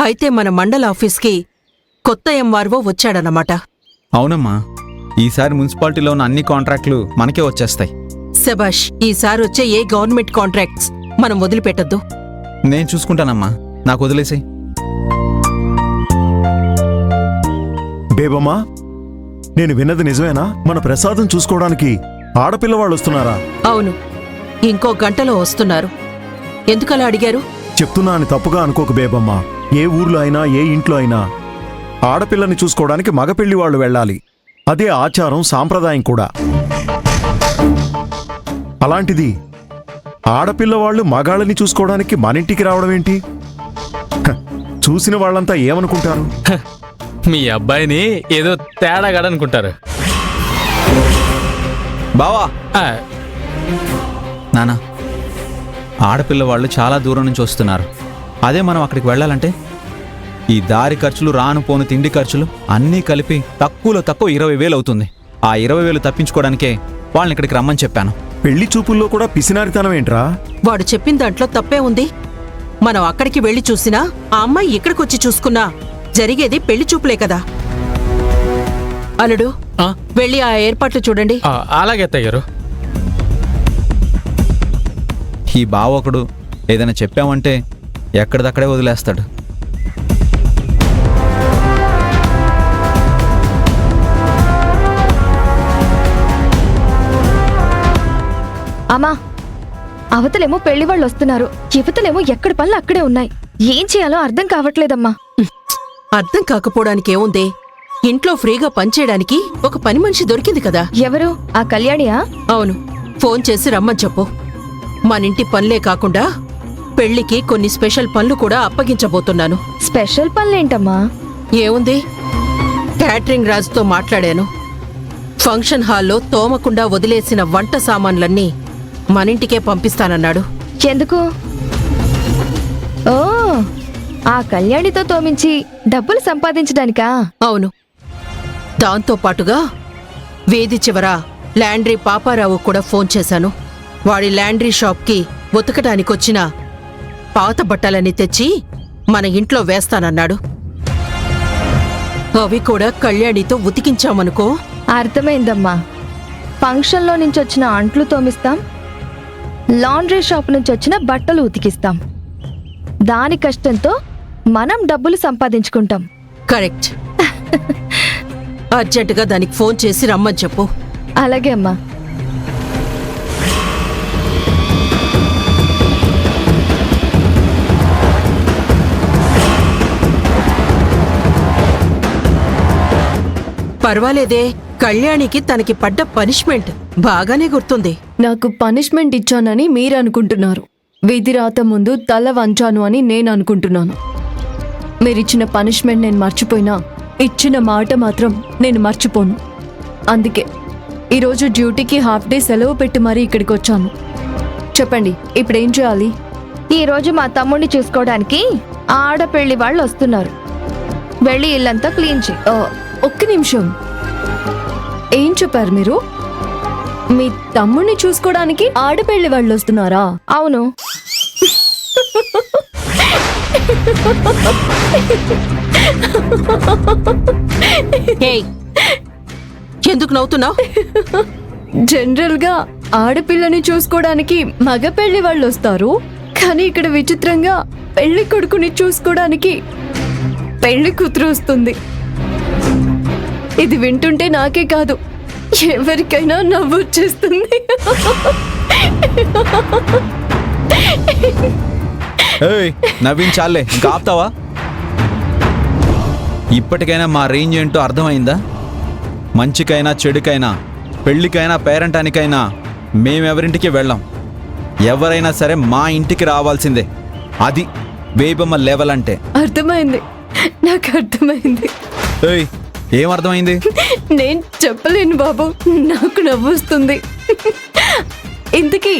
అయితే మన మండల ఆఫీస్కి కొత్త ఎంఆర్ఓ వచ్చాడన్నమాట. అవునమ్మా, ఈసారి మున్సిపాలిటీలో ఉన్న అన్ని కాంట్రాక్టులు మనకే వచ్చేస్తాయి. శబాష్, ఈసారి వచ్చే ఏ గవర్నమెంట్ కాంట్రాక్ట్స్ మనం వదిలిపెట్టద్దు. నేను చూసుకుంటానమ్మా, నాకు వదిలేసి. బేబమ్మా, నేను విన్నది నిజమేనా? మన ప్రసాదం చూసుకోవడానికి ఆడపిల్లవాళ్ళు వస్తున్నారా? అవును, ఇంకో గంటలో వస్తున్నారు. ఎందుకలా అడిగారు? చెప్తున్నా అని తప్పుగా అనుకోకు బేబమ్మా. ఏ ఊర్లో అయినా ఏ ఇంట్లో అయినా ఆడపిల్లని చూసుకోవడానికి మగపెళ్లి వాళ్ళు వెళ్ళాలి. అదే ఆచారం, సాంప్రదాయం కూడా. అలాంటిది ఆడపిల్లవాళ్లు మగాళ్ళని చూసుకోవడానికి మనింటికి రావడం ఏంటి? చూసిన వాళ్ళంతా ఏమనుకుంటారు? మీ అబ్బాయిని ఏదో తేడాగాడనుకుంటారు. బావా, నానా, ఆడపిల్ల వాళ్ళు చాలా దూరం నుంచి వస్తున్నారు. అదే మనం అక్కడికి వెళ్ళాలంటే ఈ దారి ఖర్చులు, రాను పోను తిండి ఖర్చులు అన్నీ కలిపి తక్కువలో తక్కువ 20,000 అవుతుంది. ఆ 20,000 తప్పించుకోవడానికే వాళ్ళని ఇక్కడికి రమ్మని చెప్పాను. పెళ్లి చూపుల్లో కూడా పిసినారితనం ఏంట్రా? వాడు చెప్పిన దాంట్లో తప్పే ఉంది. మనం అక్కడికి వెళ్లి చూసినా, ఆ అమ్మాయి ఇక్కడికొచ్చి చూసుకున్నా జరిగేది పెళ్లి చూపులే కదా. అల్లుడు, వెళ్ళి ఆ ఏర్పాట్లు చూడండి. అలాగే అత్తయ్యారు. ఈ బావ ఒకడు ఏదైనా చెప్పామంటే ఎక్కడిదక్కడే వదిలేస్తాడు. అమ్మా, అవతలేమో పెళ్లి వాళ్ళు వస్తున్నారు, యువతలేమో ఎక్కడి పనులు అక్కడే ఉన్నాయి. ఏం చేయాలో అర్థం కావట్లేదమ్మా. అర్థం కాకపోవడానికి ఏముంది? ఇంట్లో ఫ్రీగా పనిచేయడానికి ఒక పని మనిషి దొరికింది కదా. ఎవరు? ఆ కళ్యాణియా? అవును, ఫోన్ చేసి రమ్మని చెప్పు. మనింటి పనులే కాకుండా పెళ్లికి కొన్ని స్పెషల్ పనులు కూడా అప్పగించబోతున్నాను. స్పెషల్ పనులేంటమ్మా? ఏముంది, క్యాటరింగ్ రాజుతో మాట్లాడాను. ఫంక్షన్ హాల్లో తోమకుండా వదిలేసిన వంట సామాన్లన్నీ మనింటికే పంపిస్తానన్నాడు. ఎందుకు? ఓ, ఆ కళ్యాణితో తోమించి డబ్బులు సంపాదించడానికా? అవును, దాంతో పాటుగా వీధి చివర ల్యాండ్రీ పాపారావు కూడా ఫోన్ చేశాను. వాడి ల్యాండ్రీ షాప్కి ఉతకడానికొచ్చిన పాత బట్టలన్నీ తెచ్చి మన ఇంట్లో వేస్తానన్నాడు. అవి కూడా కళ్యాణితో ఉతికించామనుకో. అర్థమైందమ్మా. ఫంక్షన్లో నుంచి వచ్చిన అంట్లు తోమిస్తాం, లాండ్రీ షాప్ నుంచి వచ్చిన బట్టలు ఉతికిస్తాం. దాని కష్టంతో మనం డబ్బులు సంపాదించుకుంటాం. కరెక్ట్. అర్జెంటుగా దానికి ఫోన్ చేసి రమ్మని చెప్పు. అలాగే అమ్మా. పర్వాలేదే, కళ్యాణికి తనకి పడ్డ పనిష్మెంట్ బాగానే గుర్తుంది. నాకు పనిష్మెంట్ ఇచ్చానని మీరు అనుకుంటున్నారు. వీధి రాత ముందు తల వంచాను అని నేను అనుకుంటున్నాను. మీరిచ్చిన పనిష్మెంట్ నేను మర్చిపోయినా, ఇచ్చిన మాట మాత్రం నేను మర్చిపోను. అందుకే ఈరోజు డ్యూటీకి హాఫ్ డే సెలవు పెట్టి మరీ ఇక్కడికి వచ్చాను. చెప్పండి, ఇప్పుడేం చేయాలి? ఈరోజు మా తమ్ముడిని చూసుకోవడానికి ఆడపెళ్లి వాళ్ళు వస్తున్నారు. వెళ్ళి ఇల్లంతా క్లీన్ చేయి. ఒక్క నిమిషం, ఏం చెప్పారు మీరు? మీ తమ్ముడిని చూసుకోవడానికి ఆడపెళ్లి వాళ్ళు వస్తున్నారా? అవును. ఎందుకు నవ్వుతున్నావు? జనరల్ గా ఆడపిల్లని చూసుకోవడానికి మగ పెళ్లి వాళ్ళు వస్తారు, కానీ ఇక్కడ విచిత్రంగా పెళ్లి కొడుకుని చూసుకోవడానికి పెళ్లి కూతురు వస్తుంది. ఇది వింటుంటే నాకే కాదు, ఎవరికైనా నవ్వు వచ్చేస్తుంది. నవ్వించాలే, ఇంకా ఆపుతావా? ఇప్పటికైనా మా రేంజ్ ఏంటో అర్థమైందా? మంచికైనా చెడుకైనా, పెళ్లికైనా పేరంటానికైనా మేమెవరింటికి వెళ్ళాం. ఎవరైనా సరే మా ఇంటికి రావాల్సిందే. అది బేబమ్మ లెవెల్ అంటే. అర్థమైంది, నాకు అర్థమైంది. ఏమర్థమైంది? నేను చెప్పలేను బాబు, నాకు నవ్వు వస్తుంది. ఇంతకీ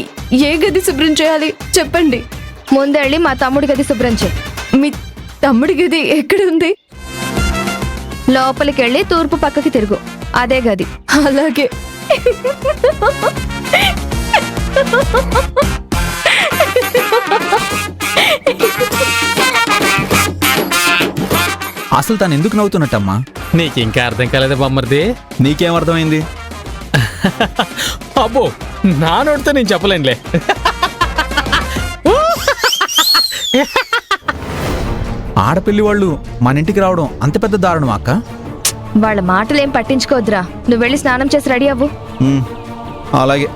ఏ గది శుభ్రం చేయాలి చెప్పండి. ముందెళ్ళి మా తమ్ముడి గది శుభ్రం చేయి. మీ తమ్ముడి గది ఎక్కడుంది? లోపలికెళ్ళి తూర్పు పక్కకి తిరుగు, అదే గది. అలాగే. అసలు తను ఎందుకు నవ్వుతున్నట్టమ్మా? నీకు ఇంకా అర్థం కాలేదా బామ్మర్ది? నీకేం అర్థమైంది? అబ్బో, నా నోటితో నేను చెప్పలేనులే. ఆడపిల్లి వాళ్ళు మన ఇంటికి రావడం అంత పెద్ద దారుణం అక్క. వాళ్ళ మాటలేం పట్టించుకోవద్దురా. నువ్వు వెళ్ళి స్నానం చేసి రెడీ అవ్వు. అలాగే.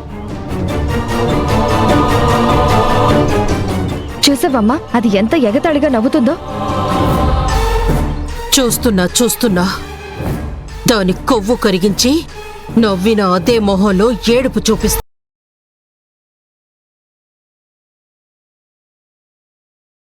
చూసావమ్మా, అది ఎంత ఎగతాళిగా నవ్వుతుందో. చూస్తున్నా దాని కొవ్వు కరిగించి నవ్విన అదే మొహంలో ఏడుపు చూపిస్తా.